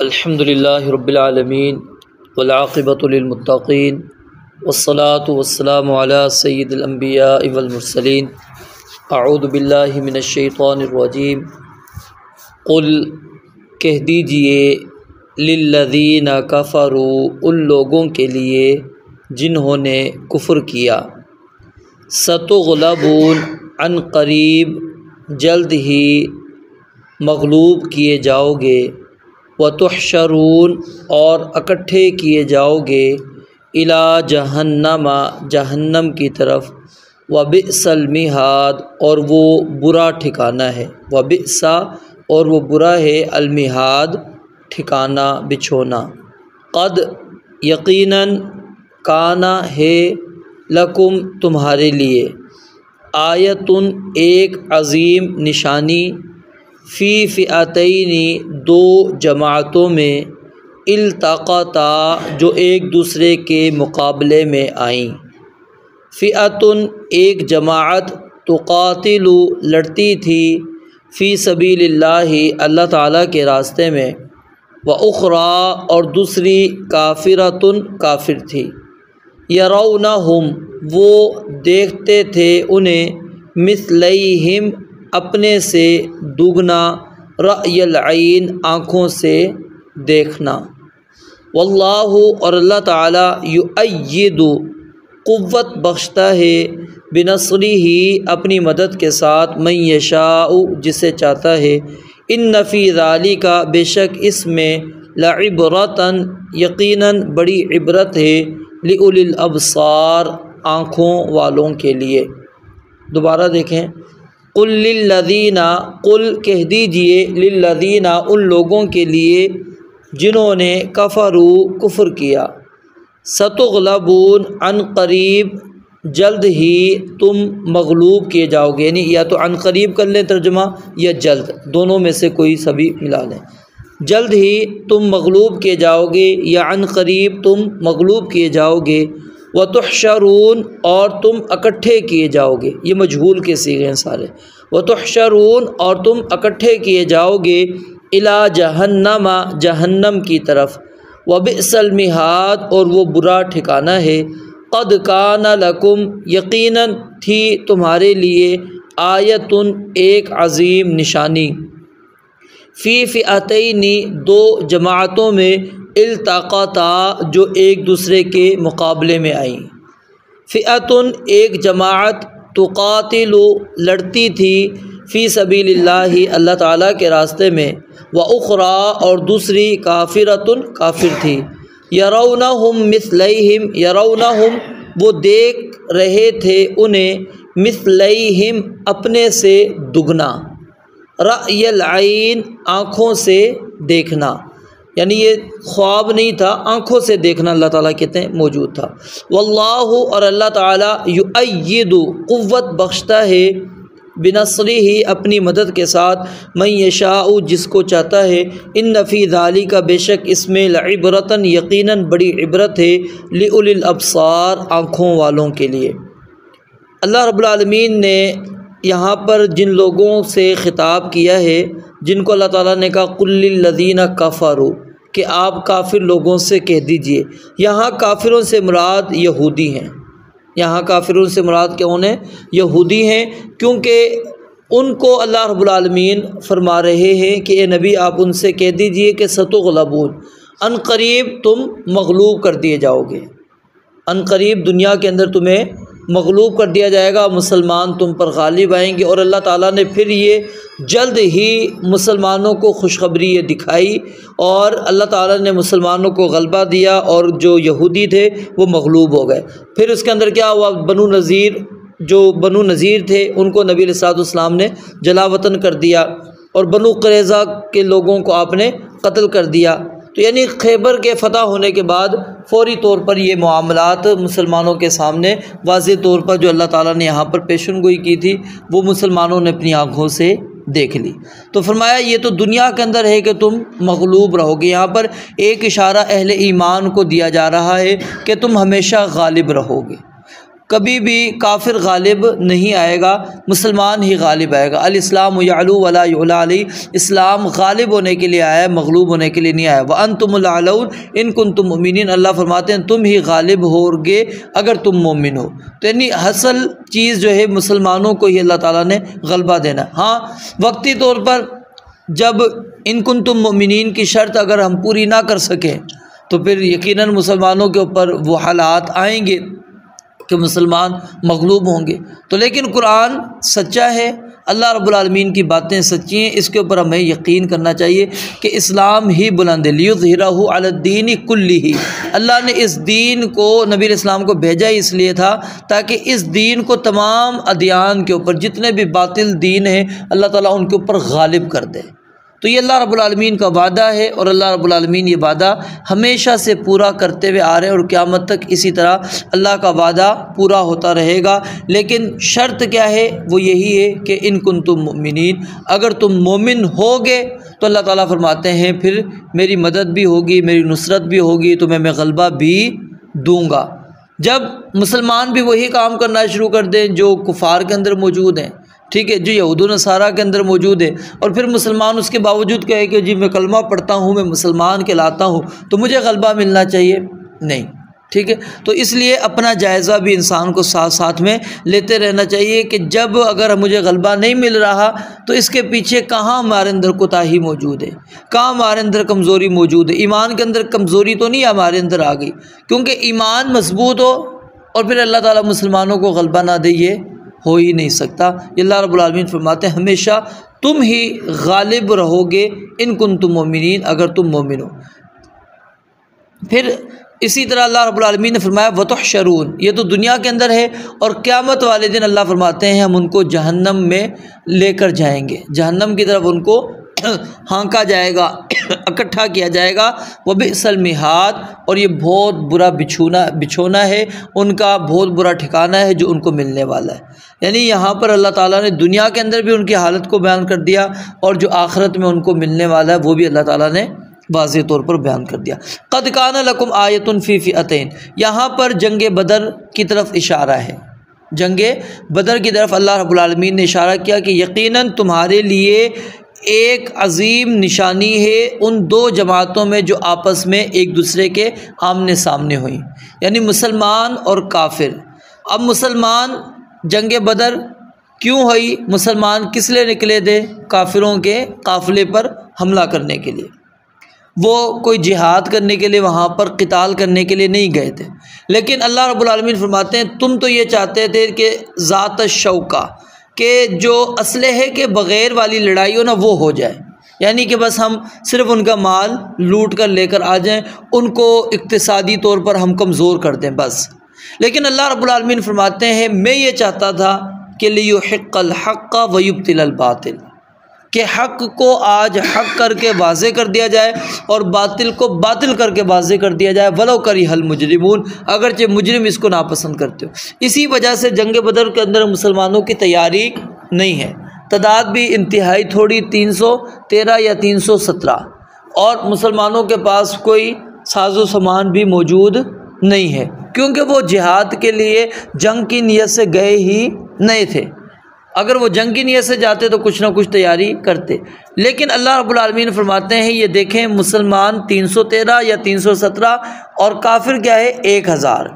अल्हम्दुलिल्लाहि रब्बिल आलमीन वल आक़िबतु लिल मुत्तक़ीन वस्सलातु वस्सलामु अला सय्यिदिल अंबियाइ वल मुरसलीन। अऊज़ु बिल्लाहि मिनश शैतानिर रजीम। क़ुल कह दीजिए लिल्लज़ीना कफ़रू उन लोगों के लिए जिन्होंने कुफ़्र किया, सतुग़लबून अन क़रीब जल्द ही मग़लूब किए जाओगे, व तुहशरून और इकट्ठे किए जाओगे, इला जहन्नमा जहन्नम की तरफ, व बिअसल मिहाद और वो बुरा ठिकाना है, व बिअसा और वो बुरा है, अलमिहाद ठिकाना बिछोना। क़द यकीनन काना है लकुम तुम्हारे लिए, आयतुन एक अज़ीम निशानी, फ़ी फ़िअतैनी दो जमातों में, इल्तक़ता जो एक दूसरे के मुकाबले में आईं। फ़िअतुन एक जमात, तुक़ातिलु लड़ती थी, फ़ी सबीलिल्लाहि अल्लाह ताला के रास्ते में, व उख़रा और दूसरी काफ़िरतुन काफिर थी। यरौनहुम वो देखते थे उन्हें, मिस्लैहिम अपने से दुगना, रअयल ऐन आँखों से देखना। वल्लाहु और अल्लाह ताला युअय्यिदु क़ुव्वत बख्शता है, बिनस्रिही अपनी मदद के साथ, मन यशाउ जिसे चाहता है। इन्न फ़ी ज़ालिका बेशक इसमें, लइब्रतन यकीनन बड़ी इबरत है, लिउलिल अबसार आँखों वालों के लिए। दोबारा देखें, कुल लिल्लज़ीना कुल कह दीजिए, लिल्लज़ीना उन लोगों के लिए जिन्होंने कफ़रू कुफ़्र किया, सतुग़लबून अन क़रीब जल्द ही तुम मग़लूब किए जाओगे। यानी या तो अन क़रीब कर लें तर्जुमा, या जल्द, दोनों में से कोई सभी मिला लें। जल्द ही तुम मग़लूब किए जाओगे, या अन क़रीब तुम मग़लूब किए जाओगे, व तुहशरून और तुम इकट्ठे किए जाओगे। ये मजहूल के सीगे हैं सारे। व तुहशरून और तुम इकट्ठे किए जाओगे, इला जहन्नमा जहन्नम की तरफ, व बिअसल मिहाद और वो बुरा ठिकाना है। क़द काना लकुम यकीनन थी तुम्हारे लिए, आयतुन एक अज़ीम निशानी, फ़ी फ़िअतैनी दो जमातों में, इल्तक़ता जो एक दूसरे के मुकाबले में आई। फ़िअतुन एक जमात, तुक़ातिलु लड़ती थी, फ़ी सबीलिल्लाहि अल्लाह ताला के रास्ते में, व उख़रा और दूसरी काफ़िरतुन काफिर थी। यरौनहुम मिस्लैहिम यरौनहुम वो देख रहे थे उन्हें, मिस्लैहिम अपने से दुगना, रअयल ऐन आँखों से देखना। यानी ये ख्वाब नहीं था, आँखों से देखना अल्लाह ताला कहते हैं मौजूद था। वल्लाहु और अल्लाह ताला युअय्यिदु क़ुव्वत बख्शता है, बिनस्रिही अपनी मदद के साथ, मन यशाउ जिसको चाहता है। इन्न फ़ी ज़ालिका बेशक इसमें, लइब्रतन यकीनन बड़ी इबरत है, लिउलिल अबसार आँखों वालों के लिए। अल्लाह रब्बुल आलमीन ने यहाँ पर जिन लोगों से ख़िताब किया है, जिनको अल्लाह ताला ने कहा कुल लिल्लज़ीना कफ़रू, कि आप काफिर लोगों से कह दीजिए। यहाँ काफिरों से मुराद यहूदी हैं। यहाँ काफिरों से मुराद कौन है? यहूदी हैं, क्योंकि उनको अल्लाह रब्बुल आलमीन फरमा रहे हैं कि ए नबी आप उनसे कह दीजिए कि सतुग़लबून अन क़रीब तुम मग़लूब कर दिए जाओगे। अन क़रीब दुनिया के अंदर तुम्हें मग़लूब कर दिया जाएगा, मुसलमान तुम पर गालिब आएंगे। और अल्लाह ताला ने फिर ये जल्द ही मुसलमानों को खुशखबरी ये दिखाई, और अल्लाह ताला ने मुसलमानों को गलबा दिया, और जो यहूदी थे वो मग़लूब हो गए। फिर उसके अंदर क्या हुआ, बनु नज़ीर, जो बनु नज़ीर थे उनको नबी अलैहिस्सलाम ने जलावतन कर दिया, और बनु क़ुरैज़ा के लोगों को आपने कत्ल कर दिया। तो यानी खैबर के फ़तह होने के बाद फ़ौरी तौर पर ये मामलात मुसलमानों के सामने वाज़ेह तौर पर जो अल्लाह ताला ने यहाँ पर पेशनगोई की थी, वो मुसलमानों ने अपनी आँखों से देख ली। तो फरमाया ये तो दुनिया के अंदर है कि तुम मग़लूब रहोगे। यहाँ पर एक इशारा अहले ईमान को दिया जा रहा है कि तुम हमेशा गालिब रहोगे। कभी भी काफिर गालिब नहीं आएगा, मुसलमान ही गालिब आएगा। अल इस्लाम यअलू वला युअला अलैहि, इस्लाम गालिब होने के लिए आया है, मगलूब होने के लिए नहीं आया। व अंतुमुल अलौन इन कुंतुम मुमिनीन, अल्लाह फरमाते हैं तुम ही गालिब होगे अगर तुम मोमिन हो। तो यानी असल चीज़ जो है मुसलमानों को ही अल्लाह ताला ने गलबा देना। हाँ, वक्ती तौर पर जब इन कुंतुम मुमिनीन की शर्त अगर हम पूरी ना कर सकें तो फिर यकीनन मुसलमानों के ऊपर वो हालात आएंगे कि मुसलमान मगलूब होंगे। तो लेकिन कुरान सच्चा है, अल्लाह रब्बुल आलमीन की बातें सच्ची हैं, इसके ऊपर हमें यकीन करना चाहिए कि इस्लाम ही बुलंद है। लियुज़हिरहु अलद्दीनि कुल्लिही, अल्लाह ने इस दीन को, नबी इस्लाम को भेजा ही इसलिए था ताकि इस दीन को तमाम अदियान के ऊपर, जितने भी बातिल दीन हैं, अल्लाह ताला उनके ऊपर गालिब कर दे। तो ये अल्लाह रब्बुल आलमीन का वादा है और अल्लाह रब्बुल आलमीन ये वादा हमेशा से पूरा करते हुए आ रहे हैं और क़यामत तक इसी तरह अल्लाह का वादा पूरा होता रहेगा। लेकिन शर्त क्या है? वो यही है कि इन कुंतुम मुमिनीन, अगर तुम मोमिन होगे तो अल्लाह ताला फरमाते हैं फिर मेरी मदद भी होगी, मेरी नुसरत भी होगी, तुम्हें मैं गलबा भी दूँगा। जब मुसलमान भी वही काम करना शुरू कर दें जो कुफ़ार के अंदर मौजूद हैं, ठीक है, जो यहूद नसारा के अंदर मौजूद है, और फिर मुसलमान उसके बावजूद कहे कि जी मैं कलमा पढ़ता हूँ, मैं मुसलमान कहलाता हूँ, तो मुझे गलबा मिलना चाहिए, नहीं, ठीक है। तो इसलिए अपना जायज़ा भी इंसान को साथ साथ में लेते रहना चाहिए कि जब अगर मुझे गलबा नहीं मिल रहा तो इसके पीछे कहाँ हमारे अंदर कोताही मौजूद है, कहाँ हमारे अंदर कमज़ोरी मौजूद है। ईमान के अंदर कमज़ोरी तो नहीं हमारे अंदर आ गई, क्योंकि ईमान मजबूत हो और फिर अल्लाह ताला मुसलमानों को गलबा ना दे, ये हो ही नहीं सकता। अल्लाह रब्बुल आलमीन फरमाते हैं हमेशा तुम ही गालिब रहोगे इन कुंतुम मोमिनीन, अगर तुम मोमिन हो। फिर इसी तरह अल्लाह रब्बुल आलमीन ने फरमाया वतुहशरून, ये तो दुनिया के अंदर है, और क़यामत वाले दिन अल्लाह फरमाते हैं हम उनको जहन्नम में लेकर जाएंगे, जहन्नम की तरफ उनको हाँका जाएगा, इकट्ठा किया जाएगा। वह बिसल मिहाद, और ये बहुत बुरा बिछोना है, उनका बहुत बुरा ठिकाना है जो उनको मिलने वाला है। यानी यहाँ पर अल्लाह ताला ने दुनिया के अंदर भी उनकी हालत को बयान कर दिया और जो आखिरत में उनको मिलने वाला है वो भी अल्लाह ताला ने वाज़ेह तौर पर बयान कर दिया। क़द कान लकुम आयतुन फ़ी फ़िअतैन, यहाँ पर जंग बदर की तरफ इशारा है, जंग बदर की तरफ अल्लाह रब्बुल आलमीन ने इशारा किया कि यकीनन तुम्हारे लिए एक अजीम निशानी है उन दो जमातों में जो आपस में एक दूसरे के आमने सामने हुई, यानी मुसलमान और काफिर। अब मुसलमान जंग बदर क्यों हुई? मुसलमान किस लिए निकले थे? काफिरों के काफ़िले पर हमला करने के लिए। वो कोई जिहाद करने के लिए, वहाँ पर क़िताल करने के लिए नहीं गए थे। लेकिन अल्लाह रब्बुल आलमीन फरमाते हैं तुम तो ये चाहते थे कि ज़ात शौका, कि जो असलहे के बग़ैर वाली लड़ाई हो ना वो हो जाए, यानी कि बस हम सिर्फ़ उनका माल लूट कर लेकर आ जाएं, उनको इक़्तिसादी तौर पर हम कमज़ोर कर दें बस। लेकिन अल्लाह रब्बुल आलमीन फरमाते हैं मैं ये चाहता था कि लियुहिक़्क़ल हक़्क़ व युब्तिलल बातिल, कि हक़ को आज हक़ करके वाज़े कर दिया जाए और बातिल को बातिल करके वाज़े कर दिया जाए, वलो करिहल मुजरिमून, अगरचे मुजरिम इसको नापसंद करते हो। इसी वजह से जंग बदर के अंदर मुसलमानों की तैयारी नहीं है, तादाद भी इंतहाई थोड़ी, 313 या 317, और मुसलमानों के पास कोई साजो सामान भी मौजूद नहीं है, क्योंकि वो जिहाद के लिए जंग की नीयत से गए ही नहीं थे। अगर वो जंग की नीयत से जाते तो कुछ ना कुछ तैयारी करते। लेकिन अल्लाह रब्बुल आलमीन फरमाते हैं ये देखें, मुसलमान 313 या 317 और काफिर क्या है 1000,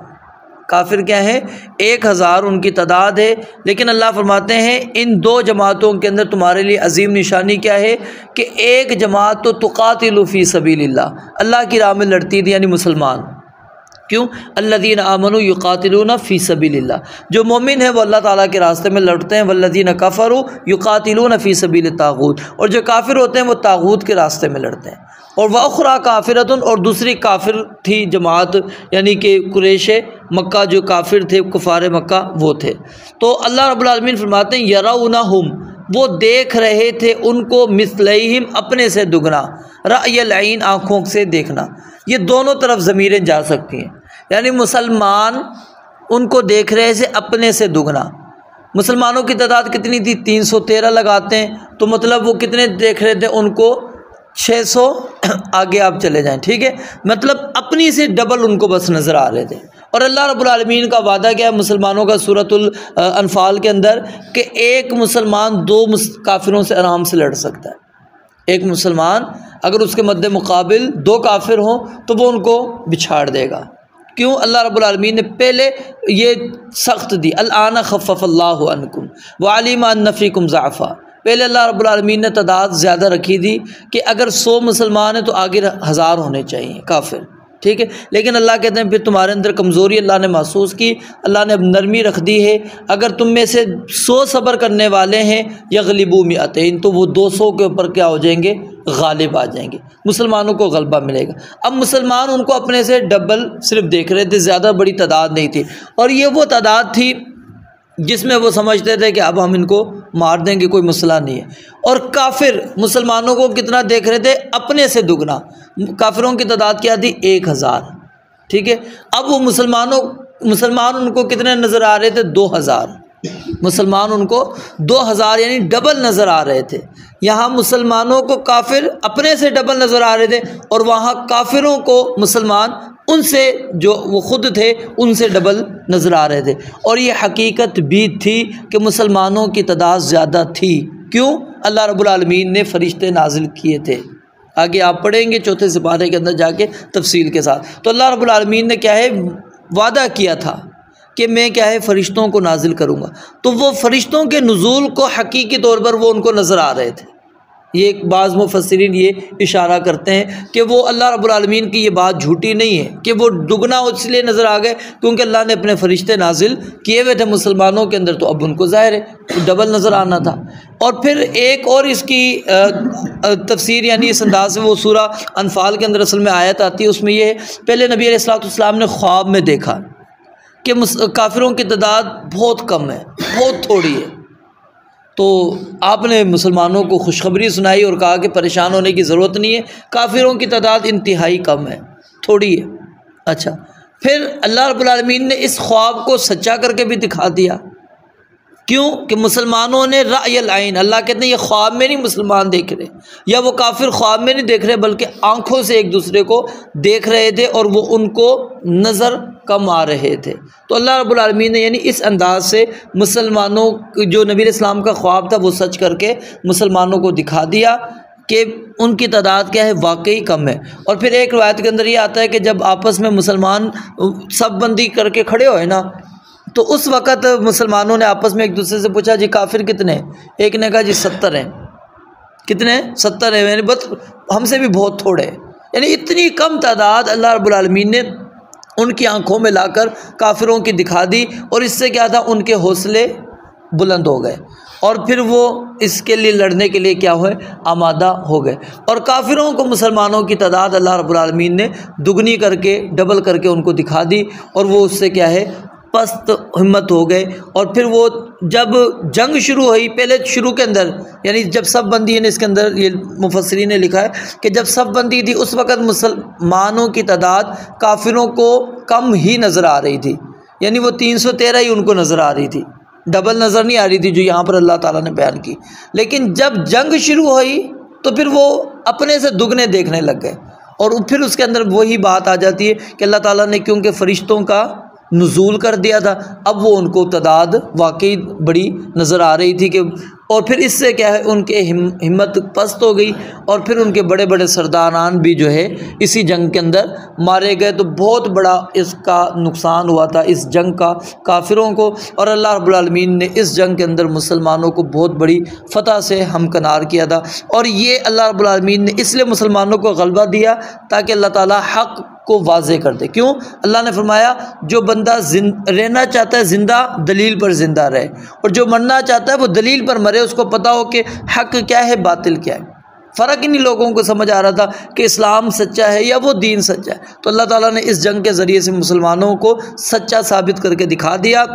काफिर क्या है 1000 उनकी तादाद है। लेकिन अल्लाह फरमाते हैं इन दो जमातों के अंदर तुम्हारे लिए अजीम निशानी क्या है कि एक जमात तो तुक़ातिलु फ़ी सबीलिल्लाह, अल्लाह की राह में लड़ती थी, यानी मुसलमान। क्यों? अल्लज़ीना आमनू युक़ातिलूना फ़ी सबीलिल्लाह, जो मोमिन है वो अल्लाह ताला के रास्ते में लड़ते हैं। वल्लज़ीना कफ़रू युक़ातिलूना फ़ी सबीलित ताग़ूत, और जो काफिर होते हैं वो ताग़ूत के रास्ते में लड़ते हैं। और व उख़रा काफ़िरतुन, और दूसरी काफिर थी जमात, यानी कि कुरैश मक्का जो काफिर थे, कुफ़ार मक्का वो थे। तो अल्लाह रब्बुल आलमीन फरमाते हैं यरौनहुम, वो देख रहे थे उनको, मिस्लैहिम अपने से दुगना, रअयल ऐन आँखों से देखना। ये दोनों तरफ ज़मीरें जा सकती हैं, यानी मुसलमान उनको देख रहे थे अपने से दुगना। मुसलमानों की तादाद कितनी थी? 313 लगाते हैं तो मतलब वो कितने देख रहे थे उनको? 600 आगे आप चले जाएं, ठीक है, मतलब अपनी से डबल उनको बस नज़र आ रहे थे। और अल्लाह रब्बुल आलमीन का वादा क्या है मुसलमानों का सूरतुल अनफाल के अंदर कि एक मुसलमान दो काफिरों से आराम से लड़ सकता है। एक मुसलमान अगर उसके मद्दे मुकाबिल दो काफिर हों तो वो उनको बिछाड़ देगा। क्यों? अल्लाह रब्बुल आलमीन ने पहले ये सख्त दी, अल-आना खफ़फ़ल्लाहु अन्कुम व अलिमा अन्ना फ़ीकुम ज़अफ़ा। पहले अल्लाह रब्बुल आलमीन ने तादाद ज़्यादा रखी थी कि अगर 100 मुसलमान हैं तो आगे 1000 होने चाहिए काफिर, ठीक है। लेकिन अल्लाह कहते हैं फिर तुम्हारे अंदर कमज़ोरी अल्लाह ने महसूस की, अल्लाह ने अब नरमी रख दी है। अगर तुम में से 100 सब्र करने वाले हैं यग़लिबू मिअतैन, तो वो 200 के ऊपर क्या हो जाएंगे? गालिब आ जाएंगे, मुसलमानों को गलबा मिलेगा। अब मुसलमान उनको अपने से डबल सिर्फ देख रहे थे, ज़्यादा बड़ी तादाद नहीं थी। और ये वो तादाद थी जिसमें वो समझते थे कि अब हम इनको मार देंगे, कोई मसला नहीं है। और काफिर मुसलमानों को कितना देख रहे थे? अपने से दुगना। काफिरों की तादाद क्या थी? 1000, ठीक है। अब वो मुसलमान उनको कितने नज़र आ रहे थे? 2000। मुसलमान उनको 2000 यानी डबल नज़र आ रहे थे। यहाँ मुसलमानों को काफिर अपने से डबल नज़र आ रहे थे और वहाँ काफिरों को मुसलमान उनसे जो वो ख़ुद थे उनसे डबल नज़र आ रहे थे। और ये हकीकत भी थी कि मुसलमानों की तादाद ज़्यादा थी। क्यों? अल्लाह रब्बुल आलमीन ने फ़रिश्ते नाजिल किए थे। आगे आप पढ़ेंगे 4थे सिपारे के अंदर जाके तफसील के साथ। तो अल्लाह रब्बुल आलमीन ने क्या है वादा किया था कि मैं क्या है फ़रिश्तों को नाजिल करूँगा। तो वो फ़रिश्तों के नुज़ूल को हकीकी तौर पर वो उनको नज़र आ रहे थे। ये एक बाज़ मुफस्सिरीन ये इशारा करते हैं कि वो अल्लाह रब्बुल आलमीन की ये बात झूठी नहीं है कि वो दुगना इसलिए नज़र आ गए क्योंकि अल्लाह ने अपने फ़रिश्ते नाजिल किए हुए थे मुसलमानों के अंदर, तो अब उनको ज़ाहिर है तो डबल नज़र आना था। और फिर एक और इसकी तफसीर यानी इस अंदाज से वो सूरह अनफाल के अंदर असल में आयत आती है, उसमें ये है पहले नबी अलैहिस्सलाम ने ख्वाब में देखा कि काफिरों की तादाद बहुत कम है, बहुत थोड़ी है। तो आपने मुसलमानों को खुशखबरी सुनाई और कहा कि परेशान होने की ज़रूरत नहीं है, काफिरों की तादाद इंतहाई कम है, थोड़ी है। अच्छा, फिर अल्लाह रब्बुल आलमीन ने इस ख्वाब को सच्चा करके भी दिखा दिया। क्यों? कि मुसलमानों ने रायल आइन, अल्लाह कहते हैं ये ख्वाब में नहीं मुसलमान देख रहे, या वो काफिर ख्वाब में नहीं देख रहे बल्कि आँखों से एक दूसरे को देख रहे थे और वो उनको नज़र कम आ रहे थे। तो अल्लाह रब्बुल आलमीन ने यानी इस अंदाज से मुसलमानों जो नबी इस्लाम का ख्वाब था वो सच करके मुसलमानों को दिखा दिया कि उनकी तादाद क्या है, वाकई कम है। और फिर एक रिवायत के अंदर ये आता है कि जब आपस में मुसलमान सब बंदी करके खड़े हुए ना, तो उस वक़्त मुसलमानों ने आपस में एक दूसरे से पूछा जी काफिर कितने? एक ने कहा जी 70 हैं। कितने? 70 हैं, यानी बस हमसे भी बहुत थोड़े। यानी इतनी कम तादाद अल्लाह रब्बुल आलमीन ने उनकी आंखों में लाकर काफिरों की दिखा दी। और इससे क्या था, उनके हौसले बुलंद हो गए और फिर वो इसके लिए लड़ने के लिए क्या हुए, आमादा हो गए। और काफिरों को मुसलमानों की तादाद अल्लाह रब्बुल आलमीन ने दुगनी करके डबल करके उनको दिखा दी और वो उससे क्या है पस्त हिम्मत हो गए। और फिर वो जब जंग शुरू हुई, पहले शुरू के अंदर यानी जब सब बंदी है, इसके अंदर ये मुफस्सिरीन ने लिखा है कि जब सब बंदी थी उस वक़्त मुसलमानों की तादाद काफिरों को कम ही नज़र आ रही थी, यानी वो 313 ही उनको नज़र आ रही थी, डबल नज़र नहीं आ रही थी जो यहाँ पर अल्लाह ताला ने बयान की। लेकिन जब जंग शुरू हुई तो फिर वो अपने से दुगने देखने लग गए। और फिर उसके अंदर वही बात आ जाती है कि अल्लाह ताला ने क्योंकि फ़रिश्तों का नुज़ूल कर दिया था, अब वो उनको तादाद वाकई बड़ी नज़र आ रही थी कि और फिर इससे क्या है उनके हिम्मत पस्त हो गई और फिर उनके बड़े बड़े सरदारान भी जो है इसी जंग के अंदर मारे गए। तो बहुत बड़ा इसका नुकसान हुआ था इस जंग का काफिरों को। और अल्लाह रब्बुल आलमीन ने इस जंग के अंदर मुसलमानों को बहुत बड़ी फ़तह से हमकनार किया था। और ये अल्लाह रब्बुल आलमीन ने इसलिए मुसलमानों को गलबा दिया ताकि अल्लाह ताला हक़ को वाज़े कर दे। क्यों? अल्लाह ने फरमाया जो बंदा रहना चाहता है ज़िंदा, दलील पर ज़िंदा रहे, और जो मरना चाहता है वो दलील पर मरे, उसको पता हो कि हक़ क्या है बातिल क्या है। फ़र्क ही नहीं लोगों को समझ आ रहा था कि इस्लाम सच्चा है या वो दीन सच्चा है। तो अल्लाह ताला ने इस जंग के ज़रिए से मुसलमानों को सच्चा साबित करके दिखा दिया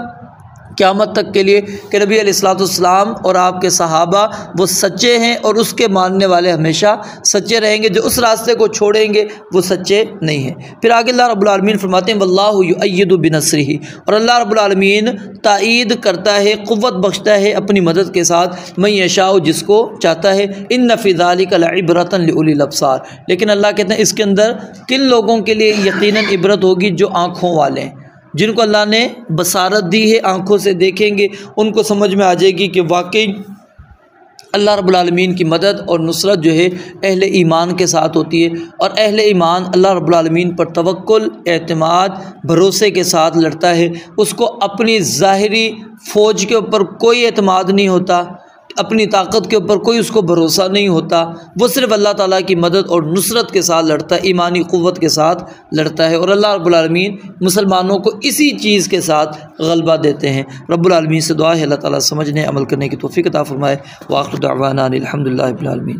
क़यामत तक के लिए कि नबी अलैहिस्सलाम और आपके सहाबा वो सच्चे हैं और उसके मानने वाले हमेशा सच्चे रहेंगे। जो उस रास्ते को छोड़ेंगे वो सच्चे नहीं हैं। फिर आगे अल्लाह रब्बुल आलमीन फरमाते हैं वल्लाहु युअय्यिदु बिनस्रिही, और अल्लाह रब्बुल आलमीन ताईद करता है, क़ुव्वत बख्शता है अपनी मदद के साथ मन यशाउ, जिसको चाहता है। इन्न फ़ी ज़ालिका लइब्रतन लिउलिल अब्सार, लेकिन अल्लाह कहते हैं इसके अंदर किन लोगों के लिए यकीनन इबरत होगी, जो आँखों वाले हैं। जिनको अल्लाह ने बसारत दी है, आँखों से देखेंगे, उनको समझ में आ जाएगी कि वाकई अल्लाह रब्बुल आलमीन की मदद और नुसरत जो है अहले ईमान के साथ होती है। और अहले ईमान अल्लाह रब्बुल आलमीन पर तवक्कुल, एतमाद, भरोसे के साथ लड़ता है। उसको अपनी ज़ाहिरी फ़ौज के ऊपर कोई एतमाद नहीं होता, अपनी ताकत के ऊपर कोई उसको भरोसा नहीं होता। वो सिर्फ़ अल्लाह ताला की मदद और नुसरत के साथ लड़ता है, ईमानी क़ुव्वत के साथ लड़ता है। और अल्लाह रब्बुल आलमीन मुसलमानों को इसी चीज़ के साथ गलबा देते हैं। रब्बुल आलमीन से दुआ है अल्लाह ताला समझने अमल करने की तौफ़ीक़ अता फ़रमाए। व आख़िर दअवाना अनिल हम्दुलिल्लाहि रब्बिल आलमीन।